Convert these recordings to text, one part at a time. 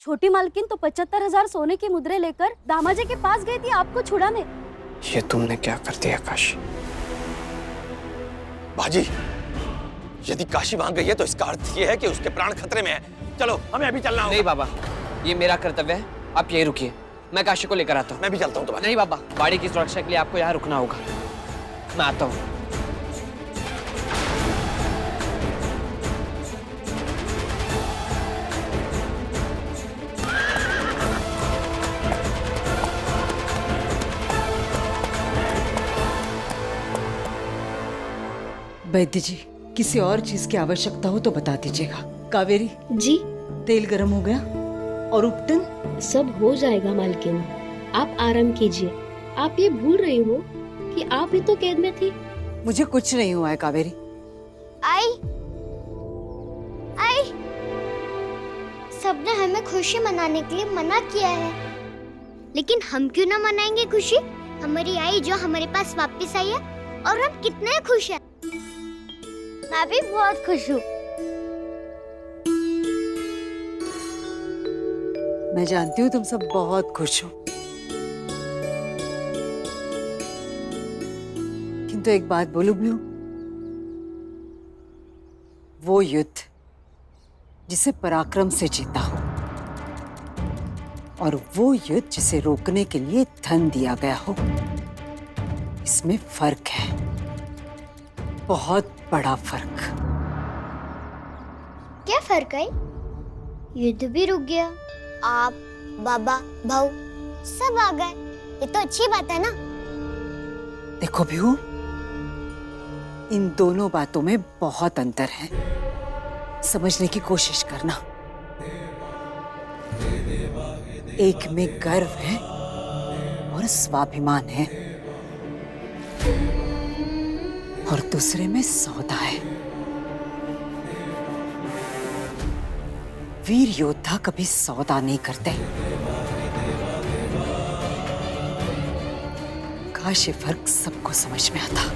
छोटी मालकिन तो 75,000 सोने की मुद्रे लेकर दामाजी के पास गई थी आपको छुड़ाने। ये तुमने क्या कर दिया काशी? बाजी, यदि काशी वहां गई है तो इसका अर्थ ये है कि उसके प्राण खतरे में है। चलो, हमें अभी चलना होगा। नहीं बाबा, ये मेरा कर्तव्य है, आप यही रुकिए, मैं काशी को लेकर आता हूँ। मैं भी चलता हूँ तुम्हारे। नहीं बाबा, बाड़ी की सुरक्षा के लिए आपको यहाँ रुकना होगा, मैं आता हूँ। वैद्य जी, किसी और चीज की आवश्यकता हो तो बता दीजिएगा। कावेरी जी, तेल गर्म हो गया? और उपटन? सब हो जाएगा मालकिन, आप आराम कीजिए। आप ये भूल रही हो कि आप ही तो कैद में थी। मुझे कुछ नहीं हुआ है कावेरी। आई आई, सबने हमें खुशी मनाने के लिए मना किया है, लेकिन हम क्यों ना मनाएंगे खुशी? हमारी आई जो हमारे पास वापस आई है और हम कितने खुश हैं। मैं भी बहुत खुश हूँ। मैं जानती हूँ तुम सब बहुत खुश हो, किंतु एक बात बोलूं भी, वो युद्ध जिसे पराक्रम से जीता हो और वो युद्ध जिसे रोकने के लिए धन दिया गया हो, इसमें फर्क है, बहुत बड़ा फर्क। क्या फर्क है? युद्ध भी रुक गया, आप, बाबा, भाऊ सब आ गए, ये तो अच्छी बात है ना। देखो बिहू, इन दोनों बातों में बहुत अंतर है, समझने की कोशिश करना। एक में गर्व है और स्वाभिमान है, और दूसरे में सौदा है। वीर योद्धा कभी सौदा नहीं करते। काश ये फर्क सबको समझ में आता।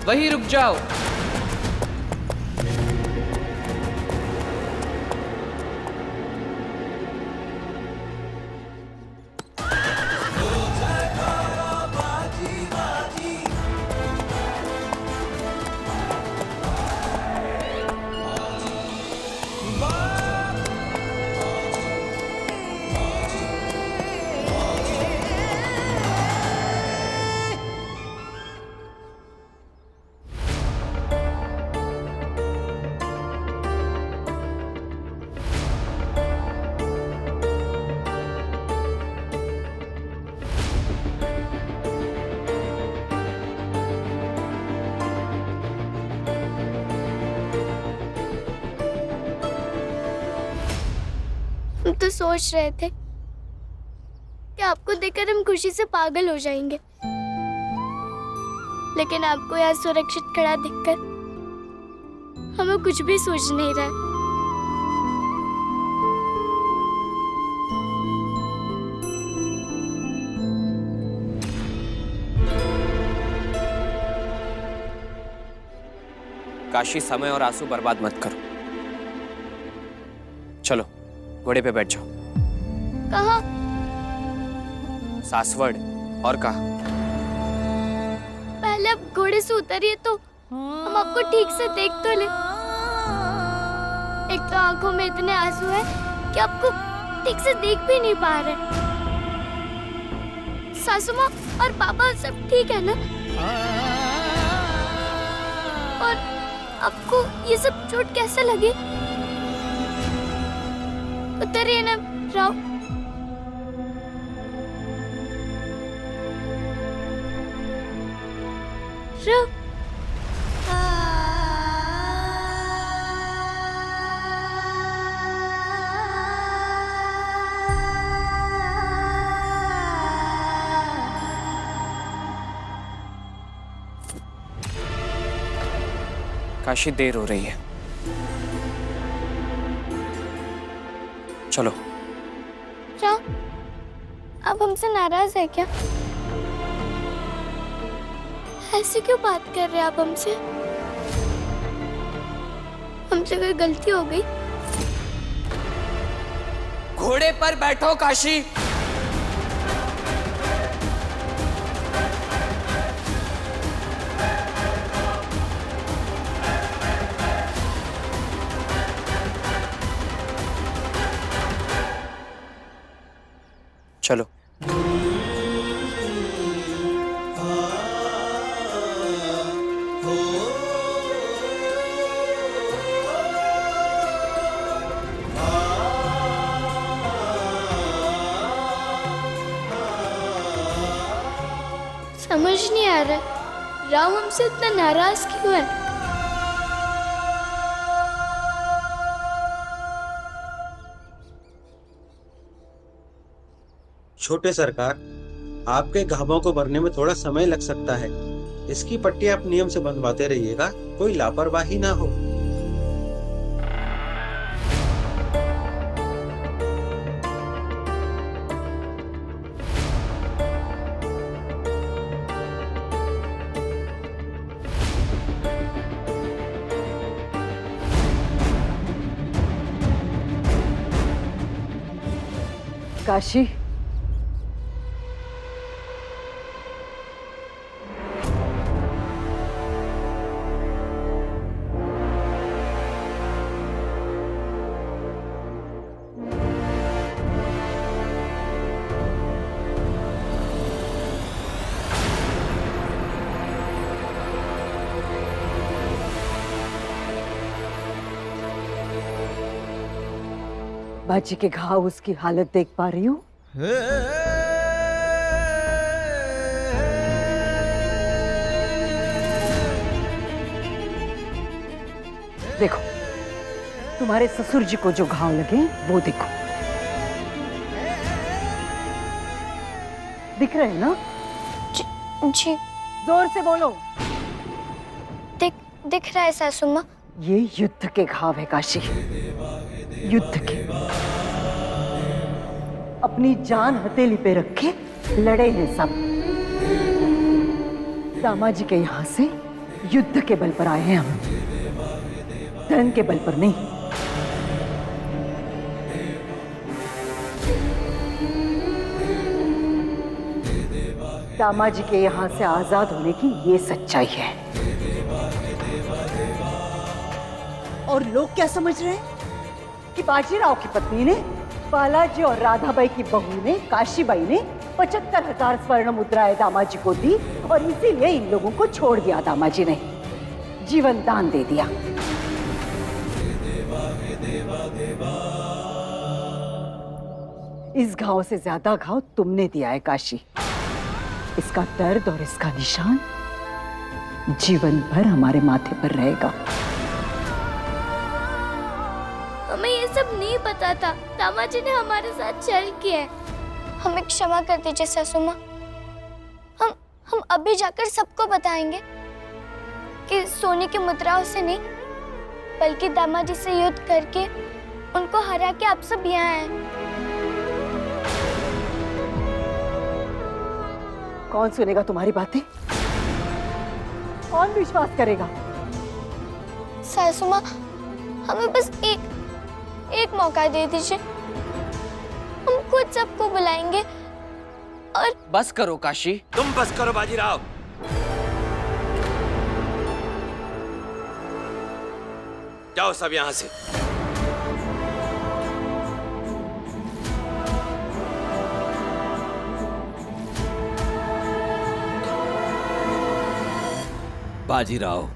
वहीं रुक जाओ। हम तो सोच रहे थे कि आपको देखकर हम खुशी से पागल हो जाएंगे, लेकिन आपको यहाँ सुरक्षित खड़ा देखकर हमें कुछ भी सूझ नहीं रहा। काशी, समय और आंसू बर्बाद मत करो, चलो घोड़े पे बैठ जाओ। कहाँ? सासवड़। और कहा? पहले आप घोड़े से उतरिए तो हम आपको ठीक से देख तो ले। एक तो आंखों में इतने आंसू है कि आपको ठीक से देख भी नहीं पा रहे। सासू माँ और पापा सब ठीक है ना? और आपको ये सब चोट कैसे लगी? उतरिए ना राव। राव। काशी, देर हो रही है, चलो। राव, आप हमसे नाराज है क्या? ऐसे क्यों बात कर रहे हैं आप हमसे? हमसे कोई गलती हो गई? घोड़े पर बैठो काशी। चलो। समझ नहीं आ रहा राव हमसे इतना नाराज क्यों है? छोटे सरकार, आपके घावों को भरने में थोड़ा समय लग सकता है। इसकी पट्टी आप नियम से बंधवाते रहिएगा, कोई लापरवाही ना हो। काशी, बाजी के घाव, उसकी हालत देख पा रही हूँ। देखो, तुम्हारे ससुर जी को जो घाव लगे वो देखो, दिख रहे हैं ना? जी जोर से बोलो। दिख रहा है सासू माँ। ये युद्ध के घाव है काशी, युद्ध के। अपनी जान हथेली पे रखे लड़े हैं सब। दामाजी के यहां से युद्ध के बल पर आए हैं हम, धन के बल पर नहीं। दामाजी के यहां से आजाद होने की ये सच्चाई है। और लोग क्या समझ रहे हैं कि बाजीराव की पत्नी ने, बालाजी और राधाबाई की बहू ने, काशीबाई ने 75,000 स्वर्ण मुद्राएं दामाजी को दी और इसीलिए इन लोगों को छोड़ दिया। दामाजी ने जीवन दान दे दिया। इस घाव से ज्यादा घाव तुमने दिया है काशी। इसका दर्द और इसका निशान जीवन भर हमारे माथे पर रहेगा। हमें ये सब नहीं पता था। दामाजी ने हमारे साथ छल किया है। हमें क्षमा कर दीजिए सासू माँ। हम अभी जाकर सबको बताएंगे कि सोने की मुद्राओं से नहीं, बल्कि दामाजी से युद्ध करके उनको हरा के आप सब यहाँ आए। कौन सुनेगा तुम्हारी बातें? कौन विश्वास करेगा? सासू माँ, हमें बस एक मौका दे दीजिए। हम खुद सबको बुलाएंगे और बस करो काशी। तुम बस करो बाजीराव। जाओ सब यहां से। बाजीराव,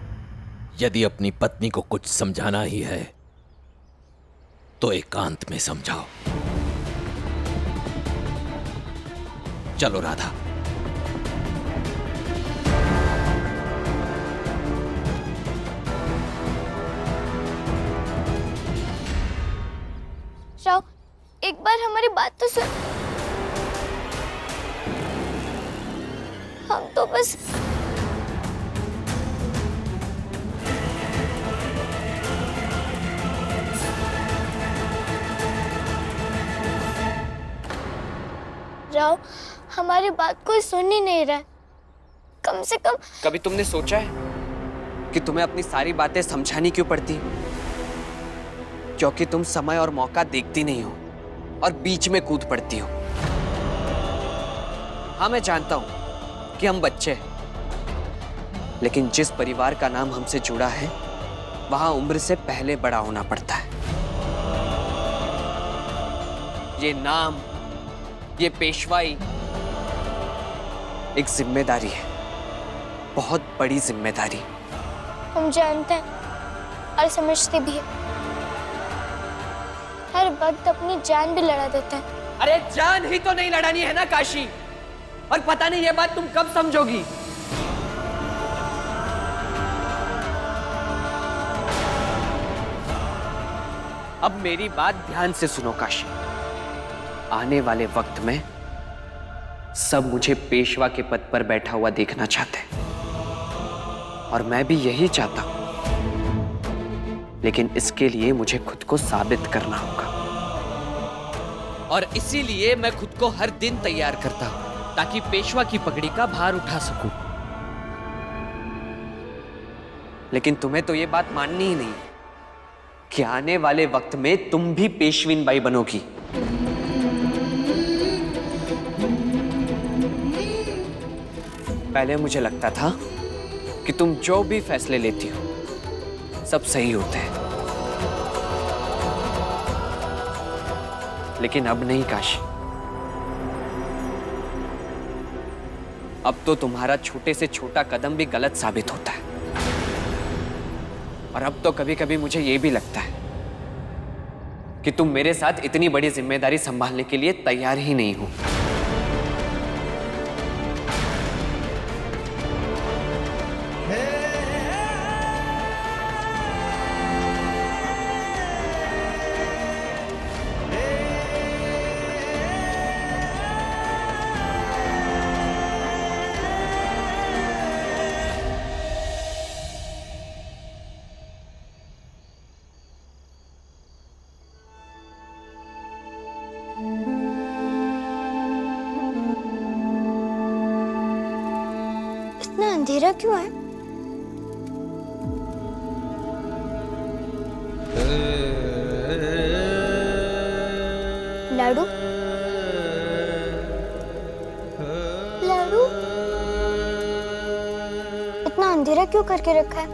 यदि अपनी पत्नी को कुछ समझाना ही है तो एकांत में समझाओ। चलो राधा। राव, एक बार हमारी बात तो सुन। हम तो बस राव, हमारी बात कोई सुन ही नहीं रहा। कम से कम कभी तुमने सोचा है कि तुम्हें अपनी सारी बातें समझानी क्यों पड़ती? क्योंकि तुम समय और मौका देखती नहीं हो और बीच में कूद पड़ती हो। हाँ, मैं जानता हूं कि हम बच्चे हैं, लेकिन जिस परिवार का नाम हमसे जुड़ा है वहां उम्र से पहले बड़ा होना पड़ता है। ये नाम, ये पेशवाई एक जिम्मेदारी है, बहुत बड़ी जिम्मेदारी। हम जानते हैं और समझते भी हैं। हर वक्त अपनी जान भी लड़ा देते हैं। अरे जान ही तो नहीं लड़ानी है ना काशी, और पता नहीं ये बात तुम कब समझोगी। अब मेरी बात ध्यान से सुनो काशी। आने वाले वक्त में सब मुझे पेशवा के पद पर बैठा हुआ देखना चाहते हैं, और मैं भी यही चाहता हूं, लेकिन इसके लिए मुझे खुद को साबित करना होगा। और इसीलिए मैं खुद को हर दिन तैयार करता हूं, ताकि पेशवा की पगड़ी का भार उठा सकूं। लेकिन तुम्हें तो ये बात माननी ही नहीं कि आने वाले वक्त में तुम भी पेशवीन बाई बनोगी। पहले मुझे लगता था कि तुम जो भी फैसले लेती हो सब सही होते हैं, लेकिन अब नहीं काशी। अब तो तुम्हारा छोटे से छोटा कदम भी गलत साबित होता है, और अब तो कभी कभी मुझे यह भी लगता है कि तुम मेरे साथ इतनी बड़ी जिम्मेदारी संभालने के लिए तैयार ही नहीं हो। इतना अंधेरा क्यों है? लाडू, लाडू, इतना अंधेरा क्यों करके रखा है?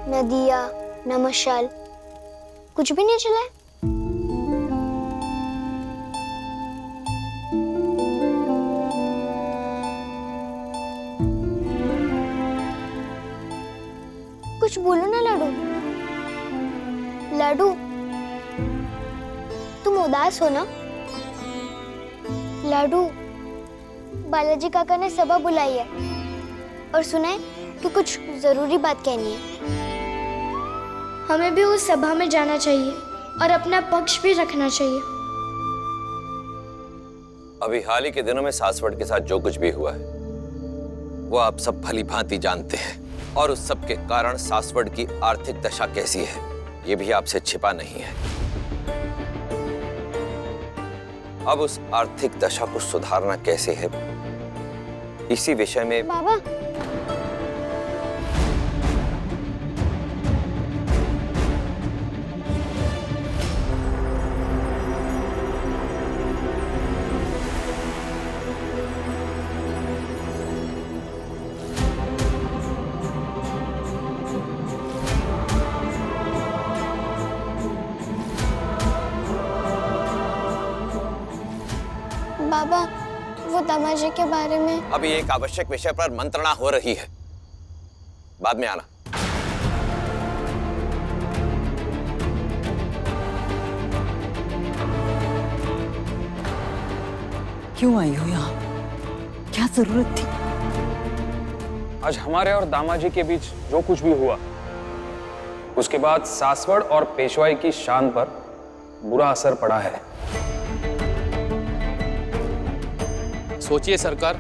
न दिया, न मशाल, कुछ भी नहीं चला है। कुछ बोलो ना लाडू। लाडू, तुम उदास हो ना? लाडू, बालाजी काका ने सभा बुलाई है और सुना है कि कुछ जरूरी बात कहनी है। हमें भी उस सभा में जाना चाहिए और अपना पक्ष भी रखना चाहिए। अभी हाल ही के दिनों में सासवड़ के साथ जो कुछ भी हुआ है वो आप सब भली भांति जानते हैं, और उस सब के कारण सासवड़ की आर्थिक दशा कैसी है ये भी आपसे छिपा नहीं है। अब उस आर्थिक दशा को सुधारना कैसे है, इसी विषय में बाबा, बाबा, वो दामाजी के बारे में अभी एक आवश्यक विषय पर मंत्रणा हो रही है, बाद में आना। क्यों आई हो यहाँ? क्या जरूरत थी? आज हमारे और दामाजी के बीच जो कुछ भी हुआ, उसके बाद सासवड़ और पेशवाई की शान पर बुरा असर पड़ा है। सोचिए सरकार,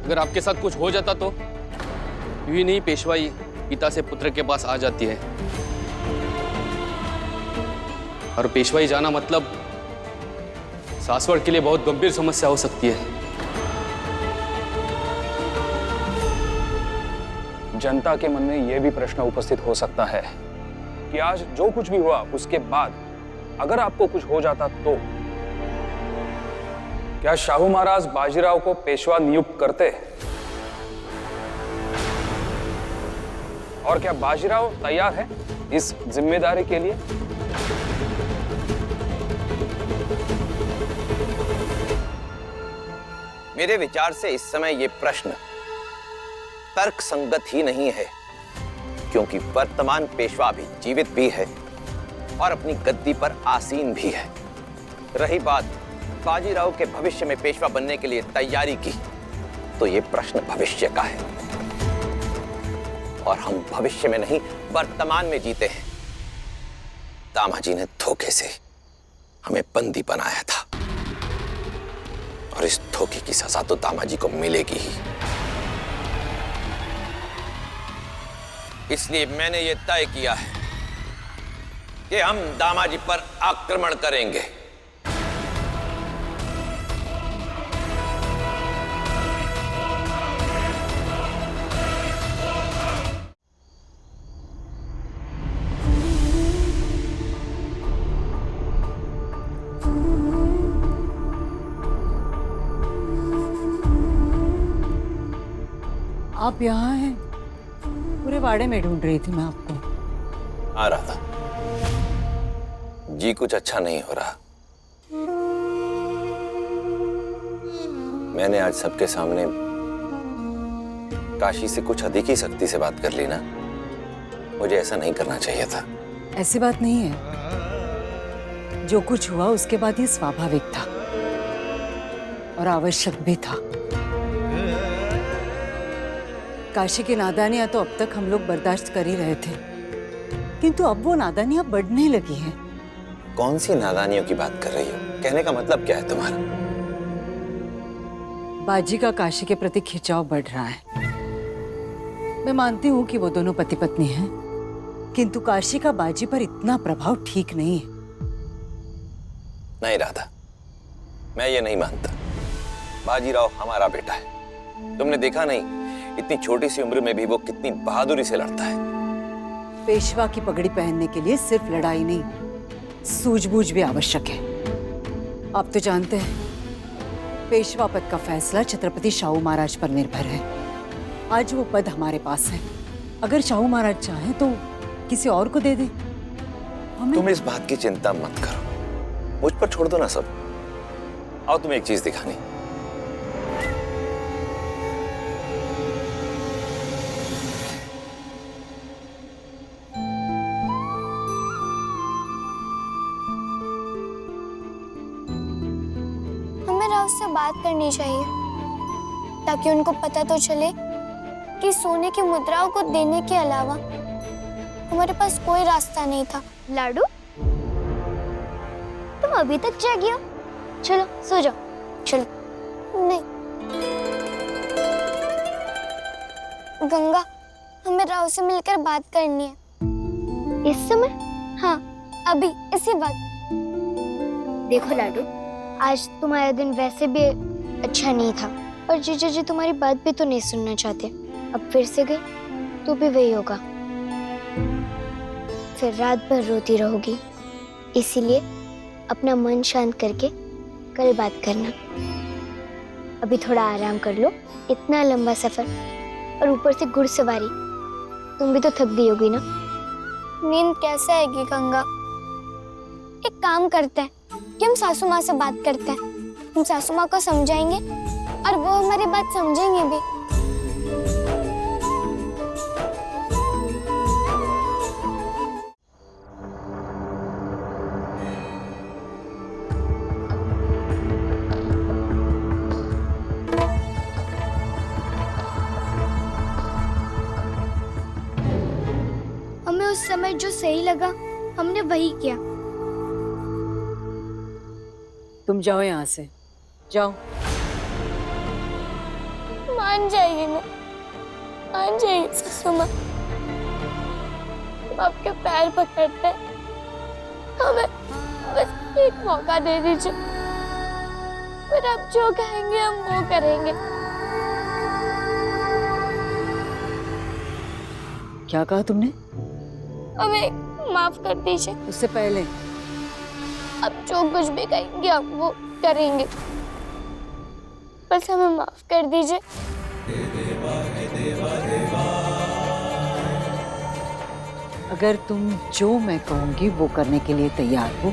अगर आपके साथ कुछ हो जाता तो यूं ही नहीं पेशवाई पिता से पुत्र के पास आ जाती है, और पेशवाई जाना मतलब सासवड़ के लिए बहुत गंभीर समस्या हो सकती है। जनता के मन में यह भी प्रश्न उपस्थित हो सकता है कि आज जो कुछ भी हुआ उसके बाद अगर आपको कुछ हो जाता तो क्या शाहू महाराज बाजीराव को पेशवा नियुक्त करते? और क्या बाजीराव तैयार है इस जिम्मेदारी के लिए? मेरे विचार से इस समय ये प्रश्न तर्क संगत ही नहीं है, क्योंकि वर्तमान पेशवा भी जीवित भी है और अपनी गद्दी पर आसीन भी है। रही बात बाजीराव के भविष्य में पेशवा बनने के लिए तैयारी की, तो ये प्रश्न भविष्य का है और हम भविष्य में नहीं वर्तमान में जीते हैं। दामाजी ने धोखे से हमें बंदी बनाया था और इस धोखे की सजा तो दामाजी को मिलेगी ही। इसलिए मैंने ये तय किया है कि हम दामाजी पर आक्रमण करेंगे। आप यहाँ हैं? पूरे वाड़े में ढूंढ रही थी मैं आपको। आ रहा था। जी कुछ अच्छा नहीं हो रहा। मैंने आज सबके सामने काशी से कुछ अधिक ही सख्ती से बात कर ली ना। मुझे ऐसा नहीं करना चाहिए था। ऐसी बात नहीं है। जो कुछ हुआ उसके बाद ये स्वाभाविक था और आवश्यक भी था। काशी की नादानियां तो अब तक हम लोग बर्दाश्त कर ही रहे थे, किंतु अब वो नादानियां बढ़ने लगी हैं। कौन सी नादानियों की बात कर रही हो? कहने का मतलब क्या है तुम्हारा? बाजी का काशी के प्रति खिंचाव बढ़ रहा है। मैं मानती हूँ कि वो दोनों पति पत्नी हैं, किंतु काशी का बाजी पर इतना प्रभाव ठीक नहीं है। नहीं राधा, मैं ये नहीं मानता। बाजीराव हमारा बेटा है। तुमने देखा नहीं, इतनी छोटी सी उम्र में भी वो कितनी बहादुरी से लड़ता है। पेशवा की पगड़ी पहनने के लिए सिर्फ लड़ाई नहीं, सूझबूझ भी आवश्यक है। आप तो जानते हैं, पेशवा पद का फैसला छत्रपति शाहू महाराज पर निर्भर है। आज वो पद हमारे पास है। अगर शाहू महाराज चाहें तो किसी और को दे दे। तुम इस बात की चिंता मत करो, मुझ पर छोड़ दो ना सब। आओ तुम्हें एक चीज दिखानी। उससे बात करनी चाहिए ताकि उनको पता तो चले कि सोने की मुद्राओं को देने के अलावा हमारे पास कोई रास्ता नहीं था। लाडू, तुम अभी तक जागी हो? चलो सो जाओ। चलो। नहीं गंगा, हमें राव से मिलकर बात करनी है। इस समय? हाँ, अभी इसी वक्त। देखो लाडू, आज तुम्हारा दिन वैसे भी अच्छा नहीं था और जीजा जी तुम्हारी बात भी तो नहीं सुनना चाहते। अब फिर से गए तो भी वही होगा, फिर रात भर रोती रहोगी। इसीलिए अपना मन शांत करके कल बात करना। अभी थोड़ा आराम कर लो। इतना लंबा सफर और ऊपर से घुड़सवारी, तुम भी तो थक गई होगी ना। नींद कैसे आएगी गंगा? एक काम करते हैं कि हम सासू माँ से बात करते हैं। हम सासू माँ को समझाएंगे और वो हमारी बात समझेंगे भी। हमें उस समय जो सही लगा हमने वही किया। तुम जाओ यहाँ से, जाओ। मान जाइए ना, मान जाइए सासू माँ। हम आपके पैर पकड़ते हैं, हमें बस एक मौका दे दीजिए। पर आप जो कहेंगे हम वो करेंगे। क्या कहा तुमने? हमें माफ कर दीजिए। उससे पहले अब जो कुछ भी कहेंगे हम वो करेंगे, बस हमें माफ कर दीजिए। अगर तुम जो मैं कहूंगी वो करने के लिए तैयार हो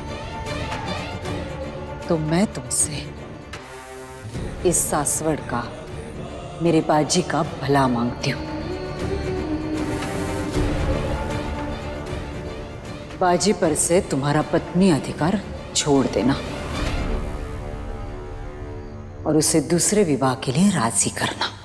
तो मैं तुमसे इस सासवड़ का, मेरे बाजी का भला मांगती हूँ। बाजी पर से तुम्हारा पत्नी अधिकार छोड़ देना और उसे दूसरे विवाह के लिए राजी करना।